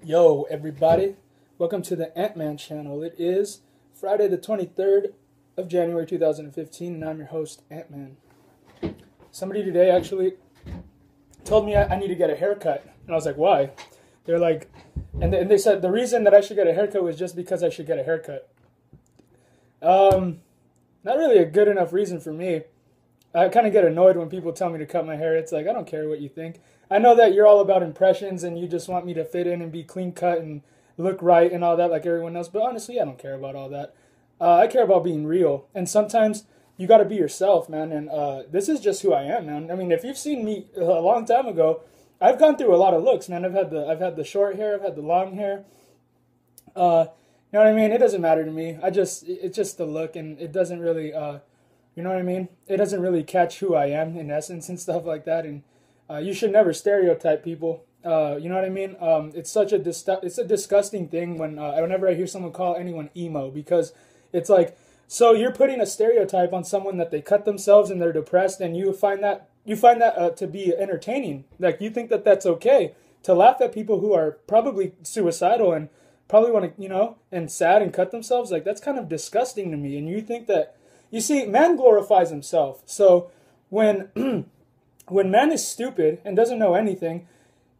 Yo, everybody. Welcome to the Ant-Man channel. It is Friday the 23rd of January 2015, and I'm your host, Ant-Man. Somebody today actually told me I need to get a haircut, and I was like, why? They're like, and they said the reason that I should get a haircut was just because I should get a haircut. Not really a good enough reason for me. I kind of get annoyed when people tell me to cut my hair. It's like, I don't care what you think. I know that you're all about impressions and you just want me to fit in and be clean cut and look right and all that like everyone else. But honestly, I don't care about all that. I care about being real. And sometimes you got to be yourself, man. And this is just who I am, man. I mean, if you've seen me a long time ago, I've gone through a lot of looks, man. I've had the short hair. I've had the long hair. You know what I mean? It doesn't matter to me. It's just the look, and it doesn't really, you know what I mean? It doesn't really catch who I am in essence and stuff like that. And you should never stereotype people. You know what I mean? It's a disgusting thing whenever I hear someone call anyone emo, because it's like, so you're putting a stereotype on someone that they cut themselves and they're depressed, and you find that to be entertaining. Like, you think that that's okay to laugh at people who are probably suicidal and probably want to, and sad and cut themselves. Like, that's kind of disgusting to me. And you think that, you see, man glorifies himself. So when when man is stupid and doesn't know anything,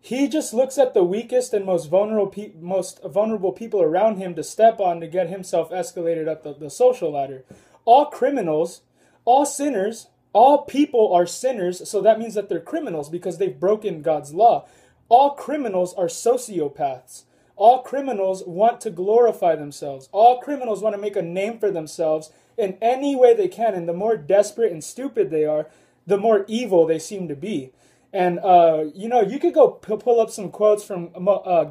he just looks at the weakest and most vulnerable people around him to step on to get himself escalated up the social ladder. All criminals, all sinners, all people are sinners, so that means that they're criminals because they've broken God's law. All criminals are sociopaths. All criminals want to glorify themselves. All criminals want to make a name for themselves in any way they can, and the more desperate and stupid they are, the more evil they seem to be. And, you could go pull up some quotes from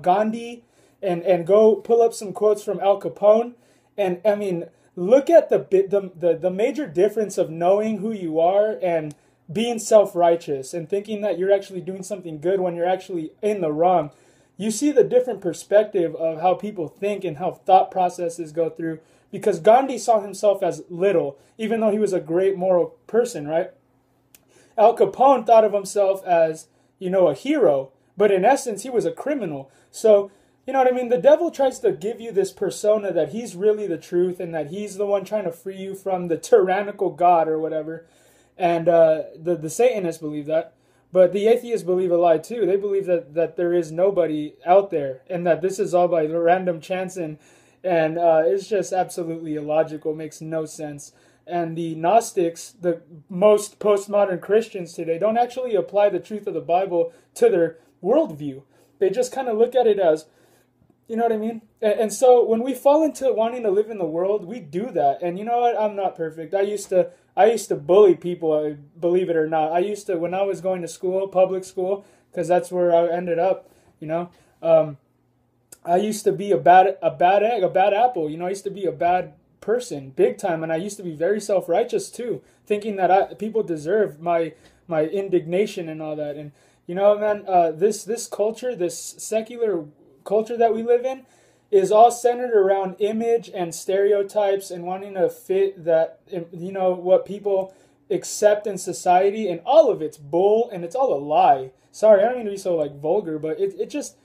Gandhi and go pull up some quotes from Al Capone. And, I mean, look at the major difference of knowing who you are and being self-righteous and thinking that you're actually doing something good when you're actually in the wrong. You see the different perspective of how people think and how thought processes go through, because Gandhi saw himself as little, even though he was a great moral person, right? Al Capone thought of himself as, a hero, but in essence, he was a criminal. So, you know what I mean? The devil tries to give you this persona that he's really the truth and that he's the one trying to free you from the tyrannical God or whatever. And the Satanists believe that. But the atheists believe a lie too. They believe that there is nobody out there and that this is all by random chance, and it's just absolutely illogical, makes no sense. And the Gnostics, the most postmodern Christians today, don't actually apply the truth of the Bible to their worldview. They just kind of look at it as, you know what I mean? And so when we fall into wanting to live in the world, we do that. And you know what? I'm not perfect. I used to bully people, believe it or not. When I was going to school, public school, because that's where I ended up, I used to be a bad egg, a bad apple. I used to be a bad person, big time, and I used to be very self-righteous too, thinking that people deserve my indignation and all that. And man, this culture, this secular culture that we live in, is all centered around image and stereotypes and wanting to fit that, what people accept in society, and all of it's bull and it's all a lie. Sorry, I don't mean to be so vulgar, but it just,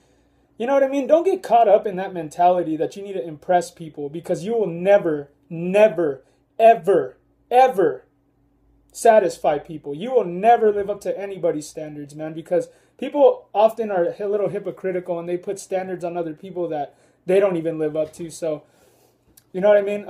you know what I mean? Don't get caught up in that mentality that you need to impress people, because you will never, ever, ever satisfy people. You will never live up to anybody's standards, man, because people often are a little hypocritical and they put standards on other people that they don't even live up to. So, you know what I mean?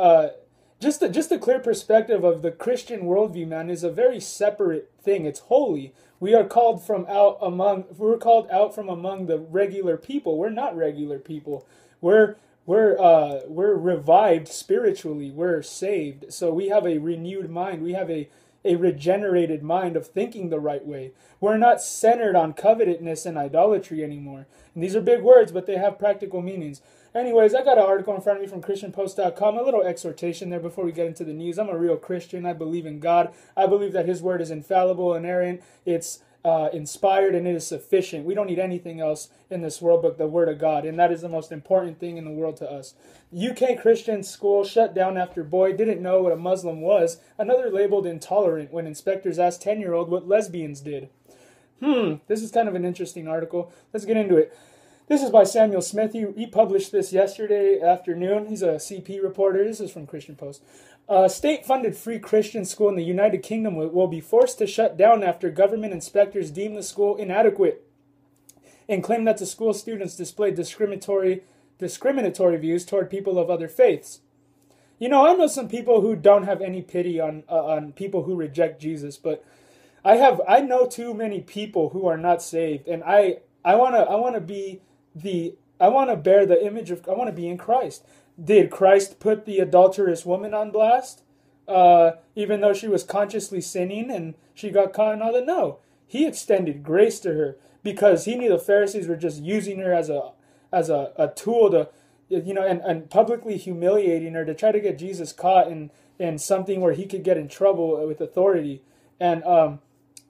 Just a clear perspective of the Christian worldview, man, is a very separate thing. It's holy. We are called out from among the regular people. We're not regular people. We're revived spiritually. We're saved. So we have a renewed mind. We have a regenerated mind of thinking the right way. We're not centered on covetousness and idolatry anymore. And these are big words, but they have practical meanings. Anyways, I got an article in front of me from ChristianPost.com, a little exhortation there before we get into the news. I'm a real Christian. I believe in God. I believe that His word is infallible, inerrant. It's inspired, and it is sufficient. We don't need anything else in this world but the word of God, and that is the most important thing in the world to us. UK Christian school shut down after boy didn't know what a Muslim was. Another labeled intolerant when inspectors asked 10-year-old what lesbians did. This is kind of an interesting article. Let's get into it. This is by Samuel Smith. He published this yesterday afternoon. He's a CP reporter. This is from Christian Post. A state-funded free Christian school in the United Kingdom will be forced to shut down after government inspectors deem the school inadequate and claim that the school students displayed discriminatory views toward people of other faiths. You know, I know some people who don't have any pity on people who reject Jesus, but I know too many people who are not saved, and I want to bear the image of, I want to be in Christ. Did Christ put the adulterous woman on blast, even though she was consciously sinning and she got caught in all that? No, he extended grace to her because he knew the Pharisees were just using her as a tool to, you know, and publicly humiliating her to try to get Jesus caught in something where he could get in trouble with authority. And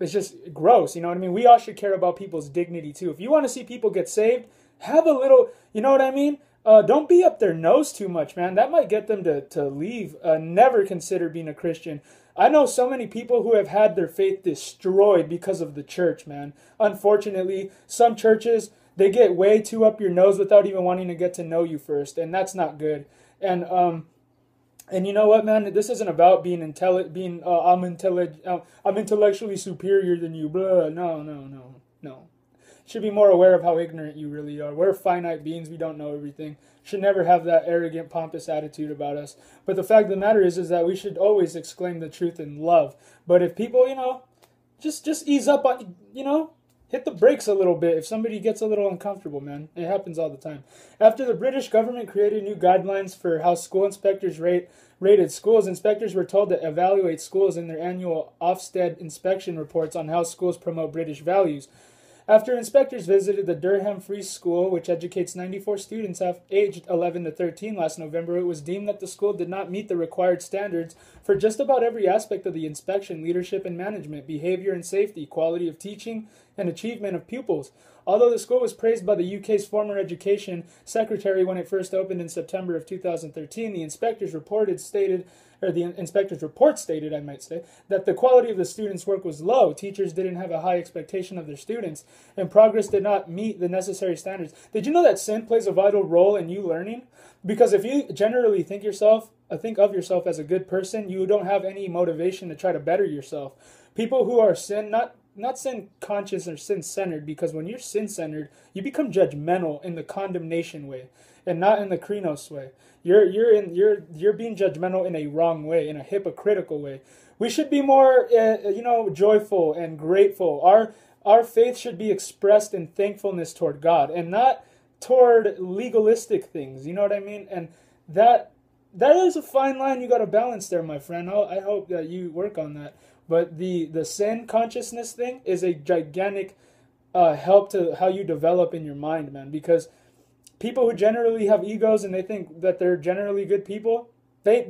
it's just gross, you know what I mean? We all should care about people's dignity too. If you want to see people get saved, have a little, you know what I mean? Don't be up their nose too much, man. That might get them to leave. Never consider being a Christian. I know so many people who have had their faith destroyed because of the church, man. Unfortunately, some churches, they get way too up your nose without even wanting to get to know you first, and that's not good. And you know what, man? This isn't about being I'm intellectually superior than you. Blah. No. Should be more aware of how ignorant you really are. We're finite beings. We don't know everything. Should never have that arrogant, pompous attitude about us. But the fact of the matter is that we should always exclaim the truth in love. But if people, you know, just ease up on, you know, hit the brakes a little bit if somebody gets a little uncomfortable, man. It happens all the time. After the British government created new guidelines for how school inspectors rated schools, inspectors were told to evaluate schools in their annual Ofsted inspection reports on how schools promote British values. After inspectors visited the Durham Free School, which educates 94 students aged 11 to 13 last November, it was deemed that the school did not meet the required standards for just about every aspect of the inspection: leadership and management, behavior and safety, quality of teaching, and achievement of pupils. Although the school was praised by the UK's former education secretary when it first opened in September of 2013, the inspector's report stated, that the quality of the students' work was low, teachers didn't have a high expectation of their students, and progress did not meet the necessary standards. Did you know that sin plays a vital role in you learning? Because if you generally think of yourself as a good person, you don't have any motivation to try to better yourself. People who are not sin conscious or sin centered, because when you're sin centered, you become judgmental in the condemnation way and not in the krenos way. You're being judgmental in a wrong way, in a hypocritical way. We should be more joyful and grateful. Our faith should be expressed in thankfulness toward God and not toward legalistic things. You know what I mean? And that is a fine line you got to balance there, my friend. I hope that you work on that. But the sin consciousness thing is a gigantic help to how you develop in your mind, man. Because people who generally have egos and they think that they're generally good people, they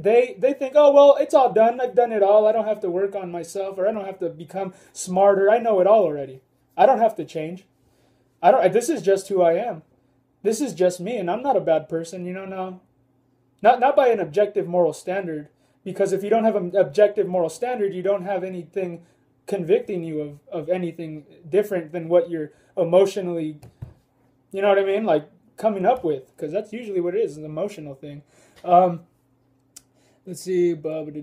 think, oh, well, it's all done. I've done it all. I don't have to work on myself, or I don't have to become smarter. I know it all already. I don't have to change. This is just who I am. This is just me, and I'm not a bad person, you know, no. Not by an objective moral standard. Because if you don't have an objective moral standard, you don't have anything convicting you of anything different than what you're emotionally, you know what I mean, like coming up with. Because that's usually what it is, an emotional thing. Let's see. What was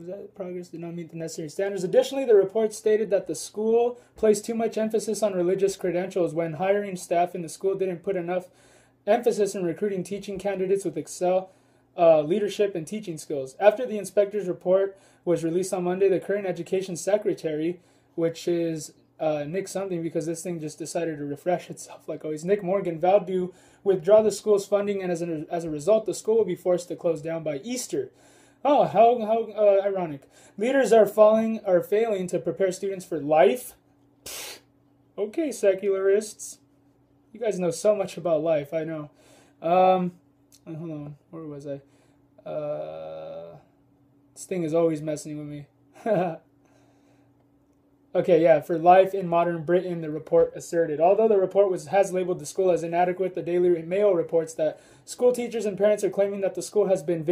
that? Progress did not meet the necessary standards. Additionally, the report stated that the school placed too much emphasis on religious credentials when hiring staff in the school didn't put enough emphasis in recruiting teaching candidates with leadership and teaching skills. After the inspector's report was released on Monday, the current education secretary, which is Nick something, because this thing just decided to refresh itself like always, Nick Morgan, vowed to withdraw the school's funding, and as a result, the school will be forced to close down by Easter. Oh, how ironic. Leaders are failing to prepare students for life. Okay, secularists. You guys know so much about life, I know. Hold on, where was I? This thing is always messing with me. Okay, yeah, for life in modern Britain, the report asserted. Although the report has labeled the school as inadequate, the Daily Mail reports that school teachers and parents are claiming that the school has been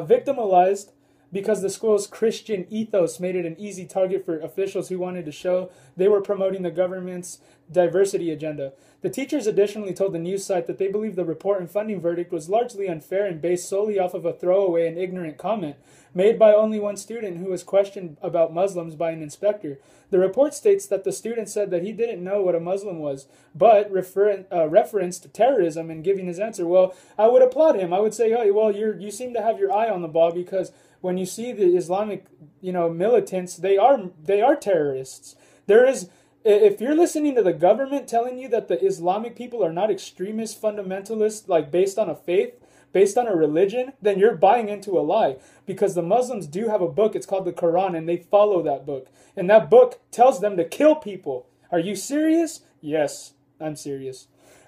victimized because the school's Christian ethos made it an easy target for officials who wanted to show they were promoting the government's diversity agenda. The teachers additionally told the news site that they believe the report and funding verdict was largely unfair and based solely off of a throwaway and ignorant comment made by only one student who was questioned about Muslims by an inspector. The report states that the student said that he didn't know what a Muslim was, but referenced terrorism in giving his answer. Well, I would applaud him. I would say, oh, well, you seem to have your eye on the ball, because when you see the Islamic, militants, they are terrorists. If you're listening to the government telling you that the Islamic people are not extremist fundamentalists, like based on a faith, based on a religion, then you're buying into a lie, because the Muslims do have a book. It's called the Quran, and they follow that book. And that book tells them to kill people. Are you serious? Yes, I'm serious.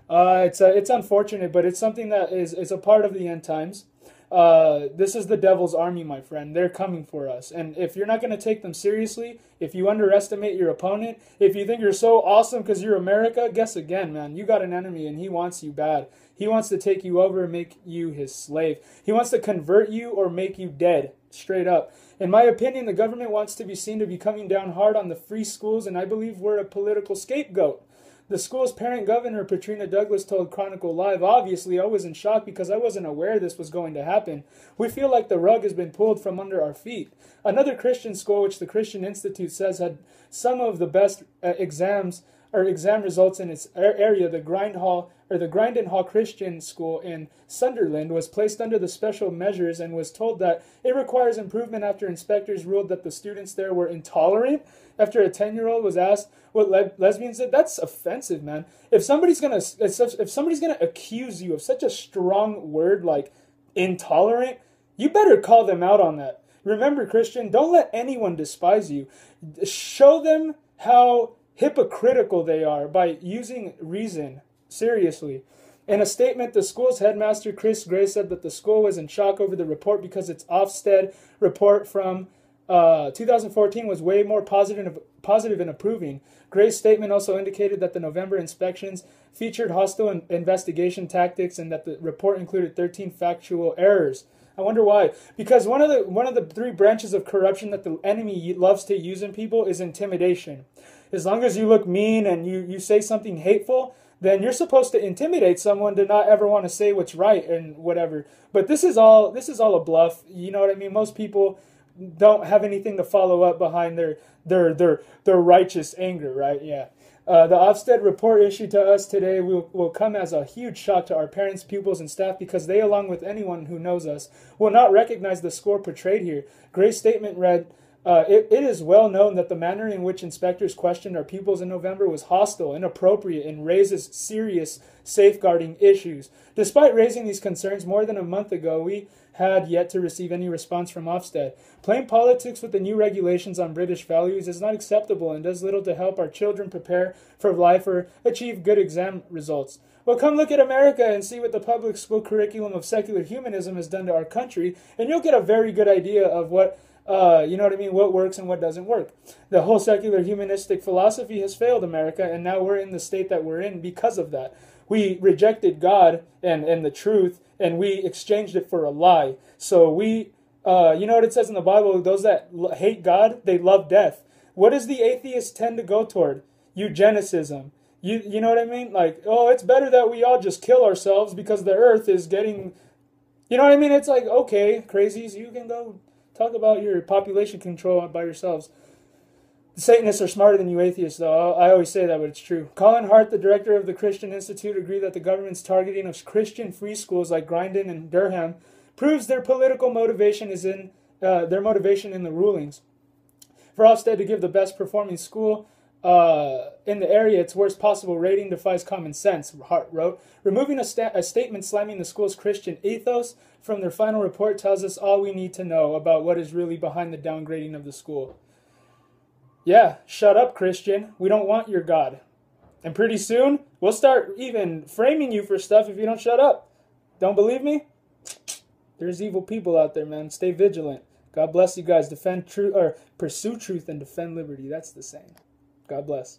It's unfortunate, but it's something that is a part of the end times. This is the devil's army, my friend. They're coming for us. And if you're not going to take them seriously, if you underestimate your opponent, if you think you're so awesome because you're America, guess again, man. You got an enemy, and he wants you bad. He wants to take you over and make you his slave. He wants to convert you or make you dead, straight up. In my opinion, the government wants to be seen to be coming down hard on the free schools, and I believe we're a political scapegoat. The school's parent governor, Patrina Douglas, told Chronicle Live, obviously, I was in shock because I wasn't aware this was going to happen. We feel like the rug has been pulled from under our feet. Another Christian school, which the Christian Institute says had some of the best exam results in its area, the Grindon Hall Christian School in Sunderland, was placed under the special measures and was told that it requires improvement after inspectors ruled that the students there were intolerant. After a 10-year-old was asked what lesbians did, that's offensive, man. If somebody's gonna accuse you of such a strong word like intolerant, you better call them out on that. Remember, Christian, don't let anyone despise you. Show them how hypocritical they are by using reason. Seriously. In a statement, the school's headmaster, Chris Gray, said that the school was in shock over the report because its Ofsted report from 2014 was way more positive and approving. Gray's statement also indicated that the November inspections featured hostile investigation tactics and that the report included 13 factual errors. I wonder why. Because one of the three branches of corruption that the enemy loves to use in people is intimidation. As long as you look mean and you say something hateful, then you're supposed to intimidate someone to not ever want to say what's right and whatever. But this is all a bluff. You know what I mean? Most people don't have anything to follow up behind their righteous anger, right? Yeah. The Ofsted report issued to us today will come as a huge shock to our parents, pupils, and staff, because they, along with anyone who knows us, will not recognize the score portrayed here. Gray's statement read, it is well known that the manner in which inspectors questioned our pupils in November was hostile, inappropriate, and raises serious safeguarding issues. Despite raising these concerns more than a month ago, we had yet to receive any response from Ofsted. Playing politics with the new regulations on British values is not acceptable and does little to help our children prepare for life or achieve good exam results. Well, come look at America and see what the public school curriculum of secular humanism has done to our country, and you'll get a very good idea of what what works and what doesn't work. The whole secular humanistic philosophy has failed America, and now we're in the state that we're in because of that. We rejected God and the truth, and we exchanged it for a lie. So we, you know what it says in the Bible, those that hate God, they love death. What does the atheist tend to go toward? Eugenicism. You know what I mean? Like, oh, it's better that we all just kill ourselves because the earth is getting, you know what I mean? It's like, okay, crazies, you can go talk about your population control by yourselves. The Satanists are smarter than you atheists, though. I always say that, but it's true. Colin Hart, the director of the Christian Institute, agreed that the government's targeting of Christian free schools like Grindon and Durham proves their political motivation is in their motivation in the rulings. For Ofsted to give the best performing school in the area its worst possible rating defies common sense, Hart wrote. Removing a statement slamming the school's Christian ethos from their final report tells us all we need to know about what is really behind the downgrading of the school. Yeah, shut up, Christian. We don't want your God. And pretty soon, we'll start even framing you for stuff if you don't shut up. Don't believe me? There's evil people out there, man. Stay vigilant. God bless you guys. Defend truth, or pursue truth and defend liberty. That's the saying. God bless.